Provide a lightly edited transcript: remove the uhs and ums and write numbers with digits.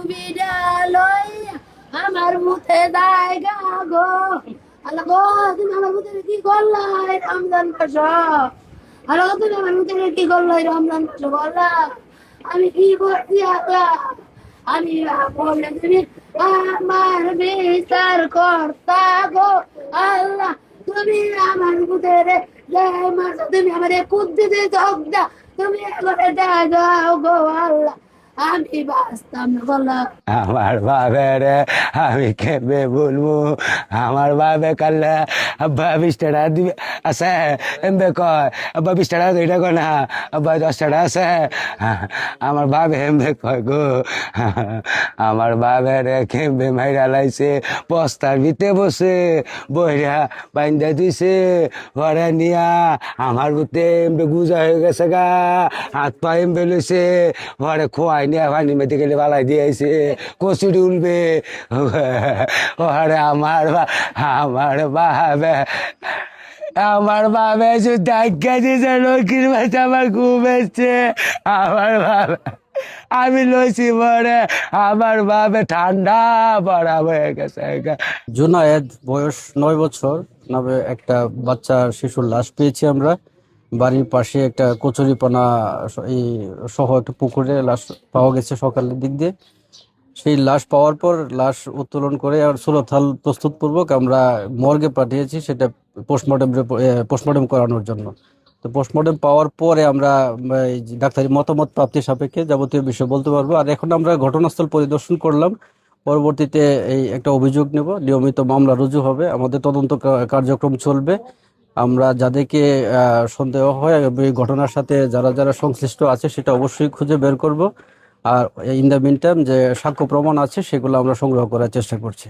তুমি লই আমার মুখে দায় গা গো। আল্লাহ গো, তুমি আমার মুখে কি করলা এই রমজান মাস? আল্লাহ গো, তুমি আমার মুখে কি করলা এই রমজান মাস? বলা আমি কি করছি আল্লাহ? আমি বললে তুমি আমার বিচার কর্তা গো। আল্লাহ, তুমি আমার মুখে তুমি আমার কুদ্দিতে জগদা, তুমি আমার দাও গো আল্লাহ, আমি বাঁচতাম না বললাম। আমার বাবার আমি কেমনে বলবো? আমার বাবে কাল্লা আব্বা 20 টাকা দিবে আছে এমবে কয়, আব্বা 20 টাকা এটা কয় না, আব্বা 10 টাকা আছে। আমার বাবে এমবে কয় গো, আমার বাবার কেমবে মাইরা লাইছে, বস্তার ভিতরে বসে বইরা বাইন্দা দিছে, ঘরে নিয়া আমার বুতে এমবে গুজা হয়ে গেছে গা, হাত পা এমবে লইছে, ঘরে খোয়াই নিয়ে পানি মেতে গেলে বালাই দিয়েছে, কচু উলবে। ওরে আমার বাবে আমার বাবে শুধু দেখা দিয়েছে, লক্ষ্মীর মাঝে আমার ঘুম এসছে। আমার বাবে আমি লইছি পরে আমার বাবে ঠান্ডা পড়া হয়ে গেছে। জুনায়েদ, বয়স 9 বছর, নামে একটা বাচ্চা শিশুর লাশ পেয়েছি আমরা। বাড়ির পাশে একটা কচুরিপানা এই সহ একটা পুকুরে লাশ পাওয়া গেছে সকালের দিক দিয়ে। সেই লাশ পাওয়ার পর লাশ উত্তোলন করে আর সুরতহাল প্রস্তুতপূর্বক আমরা মর্গে পাঠিয়েছি, সেটা পোস্টমর্টেম করানোর জন্য। তো পোস্টমর্টেম পাওয়ার পরে আমরা এই যে ডাক্তারি মতামত প্রাপ্তি সাপেক্ষে যাবতীয় বিষয় বলতে পারবো। আর এখন আমরা ঘটনাস্থল পরিদর্শন করলাম, পরবর্তীতে এই একটা অভিযোগ নেব, নিয়মিত মামলা রুজু হবে, আমাদের তদন্ত কার্যক্রম চলবে। আমরা যাদেরকে সন্দেহ হয় এই ঘটনার সাথে যারা যারা সংশ্লিষ্ট আছে সেটা অবশ্যই খুঁজে বের করব। আর ইন দ্য মিন টাইম যে সাক্ষ্য প্রমাণ আছে সেগুলো আমরা সংগ্রহ করার চেষ্টা করছি।